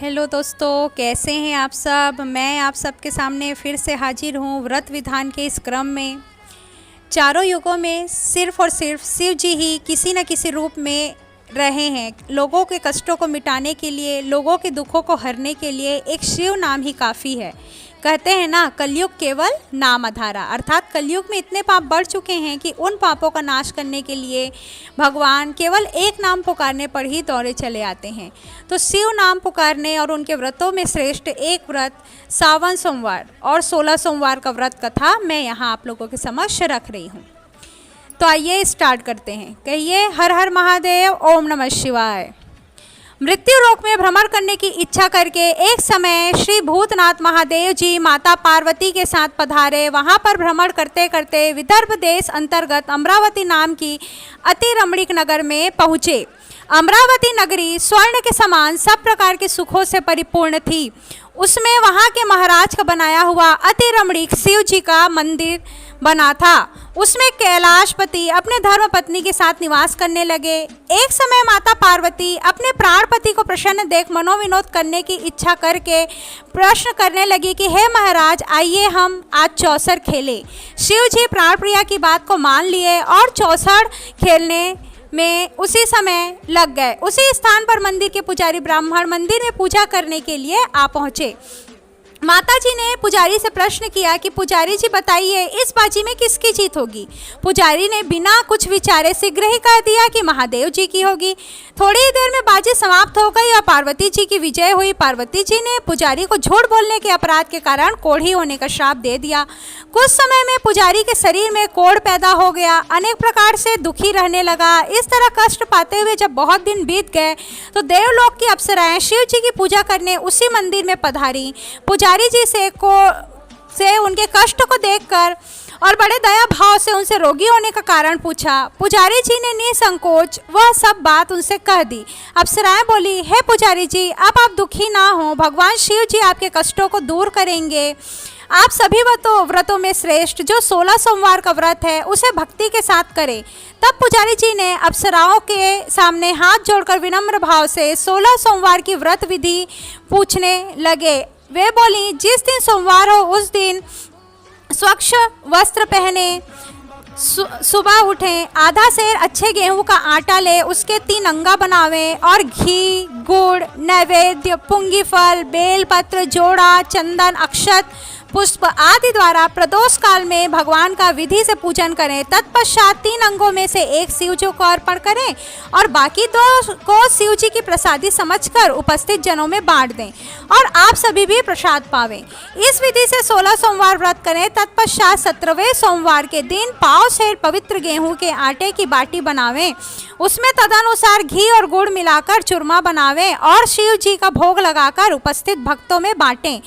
Hello दोस्तों, कैसे हैं आप सब। मैं आप सबके सामने फिर से हाजिर हूँ व्रत विधान के इस क्रम में। चारों युगों में सिर्फ और सिर्फ शिव जी ही किसी न किसी रूप में रहे हैं। लोगों के कष्टों को मिटाने के लिए, लोगों के दुखों को हरने के लिए एक शिव नाम ही काफ़ी है। कहते हैं ना, कलयुग केवल नाम आधारा, अर्थात कलयुग में इतने पाप बढ़ चुके हैं कि उन पापों का नाश करने के लिए भगवान केवल एक नाम पुकारने पर ही दौड़े चले आते हैं। तो शिव नाम पुकारने और उनके व्रतों में श्रेष्ठ एक व्रत सावन सोमवार और 16 सोमवार का व्रत कथा मैं यहाँ आप लोगों के समक्ष रख रही हूँ। तो आइए स्टार्ट करते हैं। कहिए हर हर महादेव, ओम नमः शिवाय। मृत्यु लोक में भ्रमण करने की इच्छा करके एक समय श्री भूतनाथ महादेव जी माता पार्वती के साथ पधारे। वहां पर भ्रमण करते करते विदर्भ देश अंतर्गत अमरावती नाम की अति रमणीक नगर में पहुँचे। अमरावती नगरी स्वर्ण के समान सब प्रकार के सुखों से परिपूर्ण थी। उसमें वहाँ के महाराज का बनाया हुआ अति रमणीक शिव जी का मंदिर बना था। उसमें कैलाशपति अपने धर्म पत्नी के साथ निवास करने लगे। एक समय माता पार्वती अपने प्राणपति को प्रसन्न देख मनोविनोद करने की इच्छा करके प्रश्न करने लगी कि हे महाराज, आइए हम आज चौसर खेलें। शिव जी प्राणप्रिया की बात को मान लिए और चौसर खेलने में उसी समय लग गए। उसी स्थान पर मंदिर के पुजारी ब्राह्मण मंदिर में पूजा करने के लिए आ पहुँचे। माता जी ने पुजारी से प्रश्न किया कि पुजारी जी बताइए, इस बाजी में किसकी जीत होगी। पुजारी ने बिना कुछ विचारे शीघ्र ही कह दिया कि महादेव जी की होगी। थोड़ी ही देर में बाजी समाप्त हो गई और पार्वती जी की विजय हुई। पार्वती जी ने पुजारी को झूठ बोलने के अपराध के कारण कोढ़ी होने का श्राप दे दिया। कुछ समय में पुजारी के शरीर में कोढ़ पैदा हो गया। अनेक प्रकार से दुखी रहने लगा। इस तरह कष्ट पाते हुए जब बहुत दिन बीत गए तो देवलोक की अप्सराएं शिव जी की पूजा करने उसी मंदिर में पधारी। पुजारी जी से उनके कष्ट को देखकर और बड़े दया भाव से उनसे रोगी होने का कारण पूछा। पुजारी जी ने निसंकोच वह सब बात उनसे कह दी। अप्सराएं बोली, हे पुजारी जी, अब आप दुखी ना हो, भगवान शिव जी आपके कष्टों को दूर करेंगे। आप सभी व्रतों में श्रेष्ठ जो 16 सोमवार का व्रत है उसे भक्ति के साथ करें। तब पुजारी जी ने अप्सराओं के सामने हाथ जोड़कर विनम्र भाव से 16 सोमवार की व्रत विधि पूछने लगे। वे बोली, जिस दिन सोमवार हो उस दिन स्वच्छ वस्त्र पहने, सुबह उठें, आधा सेर अच्छे गेहूं का आटा ले, उसके 3 अंगा बनावें और घी, गुड़, नैवेद्य, पुंगी फल, बेलपत्र, जोड़ा, चंदन, अक्षत, पुष्प आदि द्वारा प्रदोष काल में भगवान का विधि से पूजन करें। तत्पश्चात 3 अंगों में से एक शिव जी को अर्पण करें और बाकी 2 को शिव जी की प्रसादी समझकर उपस्थित जनों में बांट दें और आप सभी भी प्रसाद पावें। इस विधि से 16 सोमवार व्रत करें। तत्पश्चात 17वें सोमवार के दिन पाव सेर पवित्र गेहूं के आटे की बाटी बनावें, उसमें तदनुसार घी और गुड़ मिलाकर चूरमा बनावें और शिव जी का भोग लगाकर उपस्थित भक्तों में बांटें।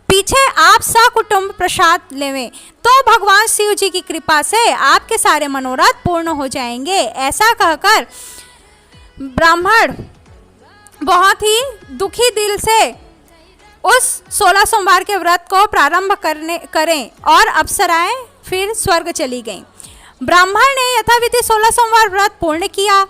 पीछे आप सकुटुंब प्रसाद लेवें तो भगवान शिव जी की कृपा से आपके सारे मनोरथ पूर्ण हो जाएंगे। ऐसा कहकर ब्राह्मण बहुत ही दुखी दिल से उस 16 सोमवार के व्रत को प्रारंभ करें और अप्सराएं फिर स्वर्ग चली गईं। ब्राह्मण ने यथाविधि 16 सोमवार व्रत पूर्ण किया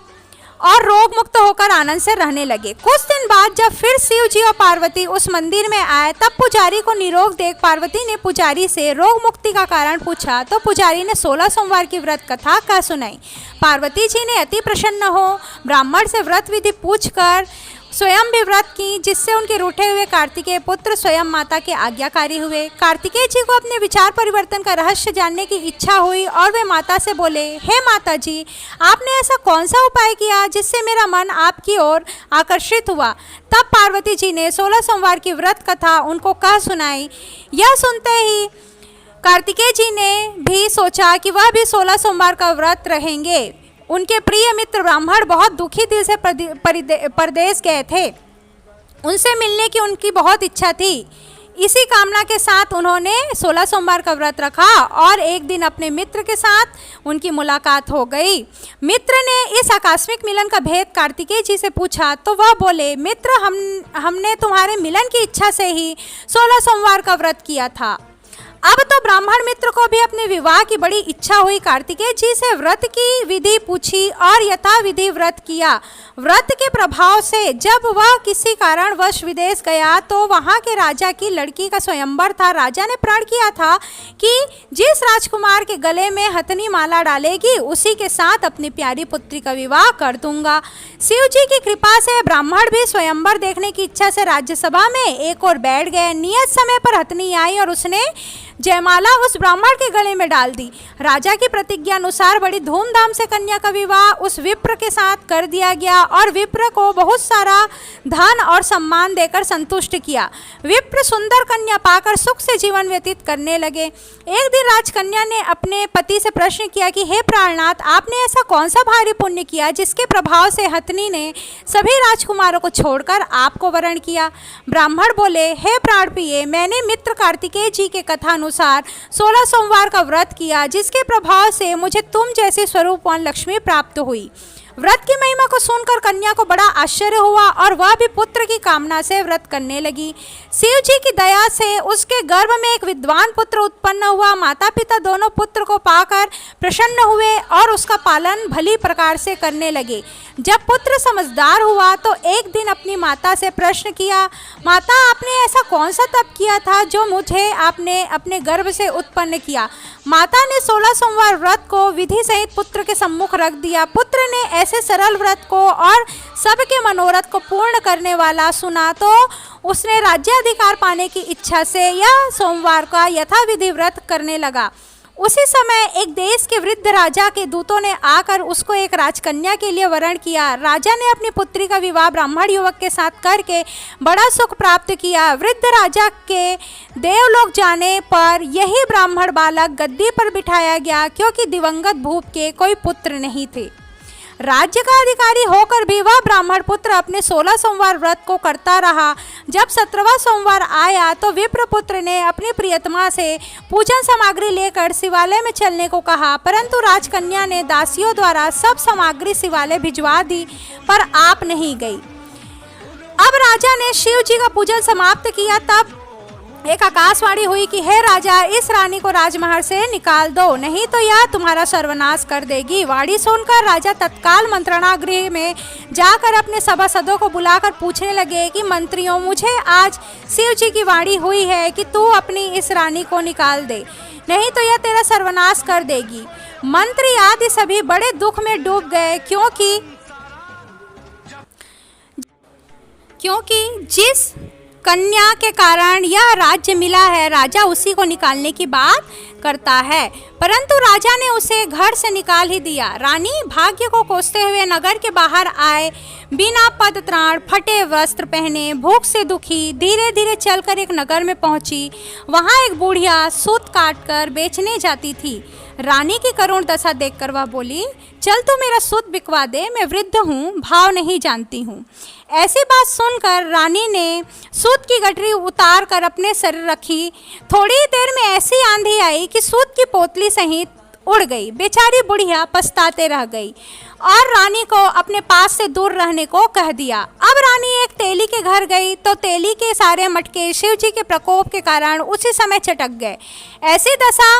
और रोग मुक्त होकर आनंद से रहने लगे। कुछ दिन बाद जब फिर शिव जी और पार्वती उस मंदिर में आए तब पुजारी को निरोग देख पार्वती ने पुजारी से रोग मुक्ति का कारण पूछा तो पुजारी ने 16 सोमवार की व्रत कथा कह सुनाई। पार्वती जी ने अति प्रसन्न हो ब्राह्मण से व्रत विधि पूछकर स्वयं भी व्रत की, जिससे उनके रूठे हुए कार्तिकेय पुत्र स्वयं माता के आज्ञाकारी हुए। कार्तिकेय जी को अपने विचार परिवर्तन का रहस्य जानने की इच्छा हुई और वे माता से बोले, हे माता जी, आपने ऐसा कौन सा उपाय किया जिससे मेरा मन आपकी ओर आकर्षित हुआ। तब पार्वती जी ने 16 सोमवार की व्रत कथा उनको कह सुनाई। यह सुनते ही कार्तिकेय जी ने भी सोचा कि वह भी 16 सोमवार का व्रत रहेंगे। उनके प्रिय मित्र ब्राह्मण बहुत दुखी दिल से परदेश गए थे। उनसे मिलने की उनकी बहुत इच्छा थी। इसी कामना के साथ उन्होंने 16 सोमवार का व्रत रखा और एक दिन अपने मित्र के साथ उनकी मुलाकात हो गई। मित्र ने इस आकस्मिक मिलन का भेद कार्तिकेय जी से पूछा तो वह बोले, मित्र, हमने तुम्हारे मिलन की इच्छा से ही 16 सोमवार का व्रत किया था। अब तो ब्राह्मण मित्र को भी अपने विवाह की बड़ी इच्छा हुई। कार्तिकेय जी से व्रत की विधि पूछी और यथा विधि व्रत किया। व्रत के प्रभाव से जब वह किसी कारणवश विदेश गया तो वहां के राजा की लड़की का स्वयंवर था। राजा ने प्रण किया था कि जिस राजकुमार के गले में हथनी माला डालेगी उसी के साथ अपनी प्यारी पुत्री का विवाह कर दूंगा। शिव जी की कृपा से ब्राह्मण भी स्वयंवर देखने की इच्छा से राज्यसभा में एक और बैठ गए। नियत समय पर हथनी आई और उसने जयमाला उस ब्राह्मण के गले में डाल दी। राजा की प्रतिज्ञा अनुसार बड़ी धूमधाम से कन्या का विवाह उस विप्र के साथ कर दिया गया और विप्र को बहुत सारा धन और सम्मान देकर संतुष्ट किया। विप्र सुंदर कन्या पाकर सुख से जीवन व्यतीत करने लगे। एक दिन राजकन्या ने अपने पति से प्रश्न किया कि हे प्राणनाथ, आपने ऐसा कौन सा भारी पुण्य किया जिसके प्रभाव से हथनी ने सभी राजकुमारों को छोड़कर आपको वरण किया। ब्राह्मण बोले, हे प्राण प्रिय, मैंने मित्र कार्तिकेय जी के कथा अनुसार 16 सोमवार का व्रत किया जिसके प्रभाव से मुझे तुम जैसी स्वरूपवान लक्ष्मी प्राप्त हुई। व्रत की महिमा को सुनकर कन्या को बड़ा आश्चर्य हुआ और वह भी पुत्र की कामना से व्रत करने लगी। शिव जी की दया से उसके गर्भ में एक विद्वान पुत्र उत्पन्न हुआ। माता पिता दोनों पुत्र को पाकर प्रसन्न हुए और उसका पालन भली प्रकार से करने लगे। जब पुत्र समझदार हुआ तो एक दिन अपनी माता से प्रश्न किया, माता, आपने ऐसा कौन सा तप किया था जो मुझे आपने अपने गर्भ से उत्पन्न किया। माता ने 16 सोमवार व्रत को विधि सहित पुत्र के सम्मुख रख दिया। पुत्र ने ऐसे सरल व्रत को और सबके मनोरथ को पूर्ण करने वाला सुना तो उसने राज्याधिकार पाने की इच्छा से यह सोमवार का यथाविधि व्रत करने लगा। उसी समय एक देश के वृद्ध राजा के दूतों ने आकर उसको एक राजकन्या के लिए वरण किया। राजा ने अपनी पुत्री का विवाह ब्राह्मण युवक के साथ करके बड़ा सुख प्राप्त किया। वृद्ध राजा के देवलोक जाने पर यही ब्राह्मण बालक गद्दी पर बिठाया गया क्योंकि दिवंगत भूप के कोई पुत्र नहीं थे। राज्य का अधिकारी होकर भी वह ब्राह्मण पुत्र अपने 16 सोमवार व्रत को करता रहा। जब 17वां सोमवार आया तो विप्रपुत्र ने अपनी प्रियतमा से पूजन सामग्री लेकर शिवालय में चलने को कहा, परंतु राजकन्या ने दासियों द्वारा सब सामग्री शिवालय भिजवा दी पर आप नहीं गई। अब राजा ने शिव जी का पूजन समाप्त किया तब एक आकाशवाणी हुई कि हे राजा, इस रानी को राजमहल से निकाल दो, नहीं तो यह तुम्हारा सर्वनाश कर देगी। वाणी सुनकर राजा तत्काल मंत्रणा गृह में जाकर अपने सभासदों को बुलाकर पूछने लगे कि मंत्रियों, मुझे आज शिव जी की वाणी हुई है कि तू अपनी इस रानी को निकाल दे, नहीं तो यह तेरा सर्वनाश कर देगी। मंत्री आदि सभी बड़े दुख में डूब गए क्योंकि जिस कन्या के कारण यह राज्य मिला है राजा उसी को निकालने की बात करता है, परंतु राजा ने उसे घर से निकाल ही दिया। रानी भाग्य को कोसते हुए नगर के बाहर आए, बिना पद त्राण, फटे वस्त्र पहने, भूख से दुखी धीरे धीरे चलकर एक नगर में पहुंची। वहां एक बुढ़िया सूत काटकर बेचने जाती थी। रानी की करुण दशा देखकर वह बोली, चल तू मेरा सूत बिकवा दे, मैं वृद्ध हूँ, भाव नहीं जानती हूँ। ऐसी बात सुनकर रानी ने सूत की गठरी उतार कर अपने सिर रखी। थोड़ी देर में ऐसी आंधी आई कि सूत की पोतली सहित उड़ गई। बेचारी बुढ़िया पछताते रह गई और रानी को अपने पास से दूर रहने को कह दिया। अब रानी एक तेली के घर गई तो तेली के सारे मटके शिव जी के प्रकोप के कारण उसी समय चटक गए। ऐसी दशा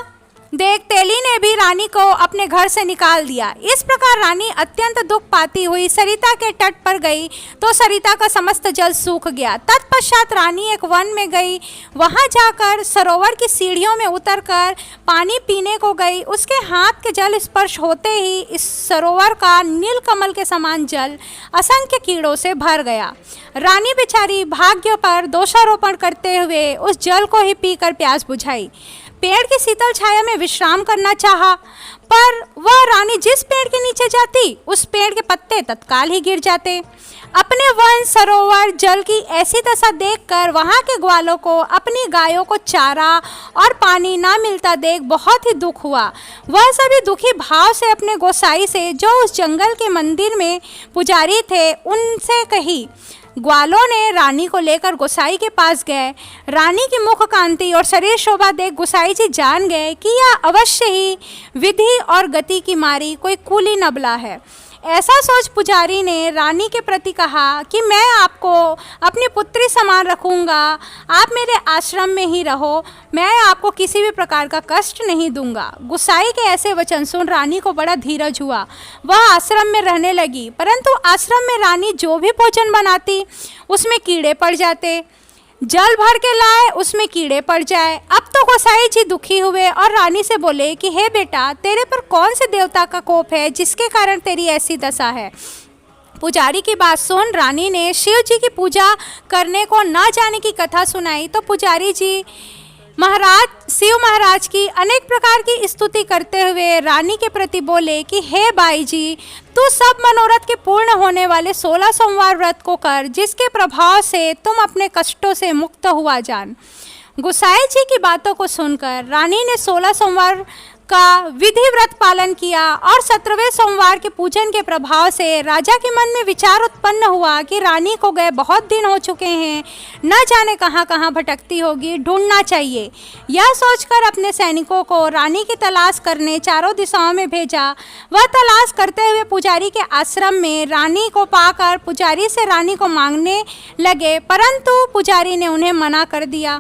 देख तेली ने भी रानी को अपने घर से निकाल दिया। इस प्रकार रानी अत्यंत दुख पाती हुई सरिता के तट पर गई तो सरिता का समस्त जल सूख गया। तत्पश्चात रानी एक वन में गई। वहां जाकर सरोवर की सीढ़ियों में उतरकर पानी पीने को गई। उसके हाथ के जल स्पर्श होते ही इस सरोवर का नीलकमल के समान जल असंख्य कीड़ों से भर गया। रानी बेचारी भाग्य पर दोषारोपण करते हुए उस जल को ही पीकर प्यास बुझाई। पेड़ की शीतल छाया में विश्राम करना चाहा, पर वह रानी जिस पेड़ के नीचे जाती उस पेड़ के पत्ते तत्काल ही गिर जाते। अपने वन सरोवर जल की ऐसी दशा देखकर वहां के ग्वालों को अपनी गायों को चारा और पानी ना मिलता देख बहुत ही दुख हुआ। वह सभी दुखी भाव से अपने गोसाई से जो उस जंगल के मंदिर में पुजारी थे उनसे कही। ग्वालों ने रानी को लेकर गोसाई के पास गए। रानी की मुख कांति और शरीर शोभा देख गोसाई जी जान गए कि यह अवश्य ही विधि और गति की मारी कोई कूली नबला है। ऐसा सोच पुजारी ने रानी के प्रति कहा कि मैं आपको अपनी आपकी पुत्री समान रखूँगा, आप मेरे आश्रम में ही रहो, मैं आपको किसी भी प्रकार का कष्ट नहीं दूंगा। गुसाई के ऐसे वचन सुन रानी को बड़ा धीरज हुआ। वह आश्रम में रहने लगी, परंतु आश्रम में रानी जो भी भोजन बनाती उसमें कीड़े पड़ जाते, जल भर के लाए उसमें कीड़े पड़ जाए। अब तो गोसाई जी दुखी हुए और रानी से बोले कि हे बेटा, तेरे पर कौन से देवता का कोप है जिसके कारण तेरी ऐसी दशा है। पुजारी की बात सुन रानी ने शिव जी की पूजा करने को ना जाने की कथा सुनाई। तो पुजारी जी शिव महाराज की अनेक प्रकार की स्तुति करते हुए रानी के प्रति बोले कि हे बाई जी, तू सब मनोरथ के पूर्ण होने वाले 16 सोमवार व्रत को कर, जिसके प्रभाव से तुम अपने कष्टों से मुक्त हुआ जान। गुसाई जी की बातों को सुनकर रानी ने 16 सोमवार का विधि व्रत पालन किया और 17वें सोमवार के पूजन के प्रभाव से राजा के मन में विचार उत्पन्न हुआ कि रानी को गए बहुत दिन हो चुके हैं, न जाने कहाँ कहाँ भटकती होगी, ढूंढना चाहिए। यह सोचकर अपने सैनिकों को रानी की तलाश करने चारों दिशाओं में भेजा। वह तलाश करते हुए पुजारी के आश्रम में रानी को पाकर पुजारी से रानी को मांगने लगे, परंतु पुजारी ने उन्हें मना कर दिया।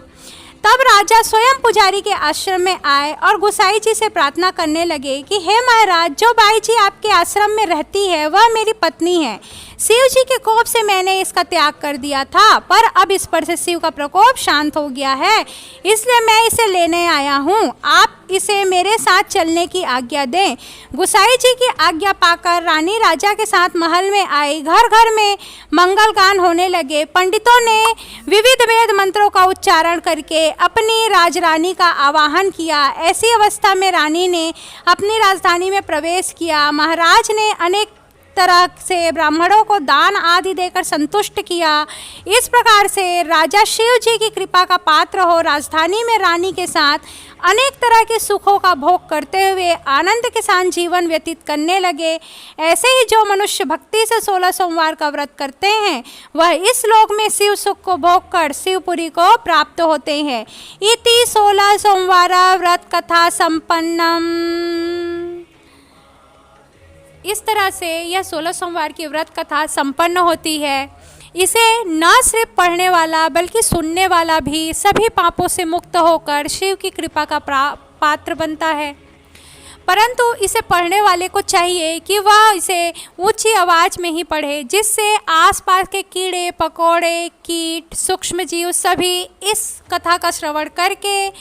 तब राजा स्वयं पुजारी के आश्रम में आए और गुसाई जी से प्रार्थना करने लगे कि हे महाराज, जो बाई जी आपके आश्रम में रहती है वह मेरी पत्नी है। शिव जी के कोप से मैंने इसका त्याग कर दिया था, पर अब इस पर से शिव का प्रकोप शांत हो गया है, इसलिए मैं इसे लेने आया हूँ। आप इसे मेरे साथ चलने की आज्ञा दें। गुसाई जी की आज्ञा पाकर रानी राजा के साथ महल में आई। घर घर में मंगल गान होने लगे। पंडितों ने विविध वेद मंत्रों का उच्चारण करके अपनी राजरानी का आवाहन किया। ऐसी अवस्था में रानी ने अपनी राजधानी में प्रवेश किया। महाराज ने अनेक तरह से ब्राह्मणों को दान आदि देकर संतुष्ट किया। इस प्रकार से राजा शिव जी की कृपा का पात्र हो राजधानी में रानी के साथ अनेक तरह के सुखों का भोग करते हुए आनंद के साथ जीवन व्यतीत करने लगे। ऐसे ही जो मनुष्य भक्ति से 16 सोमवार का व्रत करते हैं वह इस लोक में शिव सुख को भोग कर शिवपुरी को प्राप्त होते हैं। इति 16 सोमवार व्रत कथा संपन्नम। इस तरह से यह 16 सोमवार की व्रत कथा संपन्न होती है। इसे न सिर्फ पढ़ने वाला बल्कि सुनने वाला भी सभी पापों से मुक्त होकर शिव की कृपा का पात्र बनता है। परंतु इसे पढ़ने वाले को चाहिए कि वह इसे ऊंची आवाज़ में ही पढ़े, जिससे आसपास के कीड़े पकौड़े कीट सूक्ष्म जीव सभी इस कथा का श्रवण करके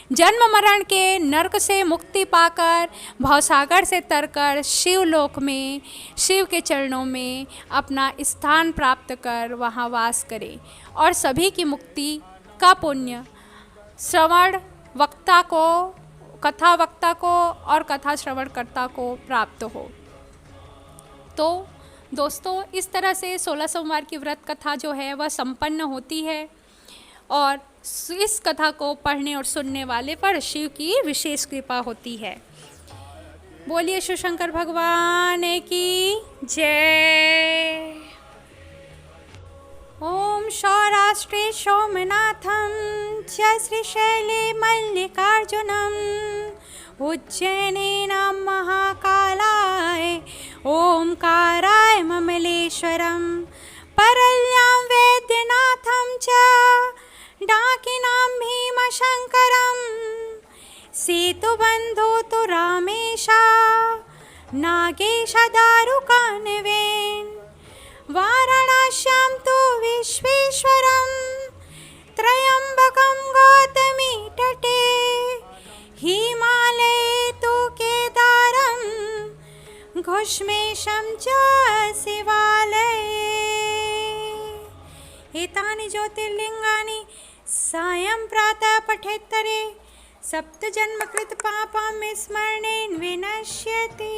जन्म मरण के नरक से मुक्ति पाकर भवसागर से तरकर शिवलोक में शिव के चरणों में अपना स्थान प्राप्त कर वहाँ वास करे और सभी की मुक्ति का पुण्य श्रवण वक्ता को, कथा वक्ता को और कथा श्रवणकर्ता को प्राप्त हो। तो दोस्तों, इस तरह से 16 सोमवार की व्रत कथा जो है वह संपन्न होती है और इस कथा को पढ़ने और सुनने वाले पर शिव की विशेष कृपा होती है। बोलिए शिव शंकर भगवान की जय। ओम सौराष्ट्रे सोमनाथम च श्रीशैले मल्लिकार्जुनम उज्जैने नाम महाकालाय ओमकाराय ममलेश्वरम परल्यां वैद्यनाथं च डाकिनां भीमशंकरं सेतुबन्धो तु रामेशा नागेश दारुकान्वेन् वाराणस्यां तु विश्वेश्वरं त्र्यम्बकं गौतमी तटे हिमालये तु केदारं घुष्मेशं च शिवालये। एतानि ज्योतिर्लिङ्गानि सायं प्रातः पठेत्तरे सप्तजन्मकृत पापं स्मरणेन विनश्यति।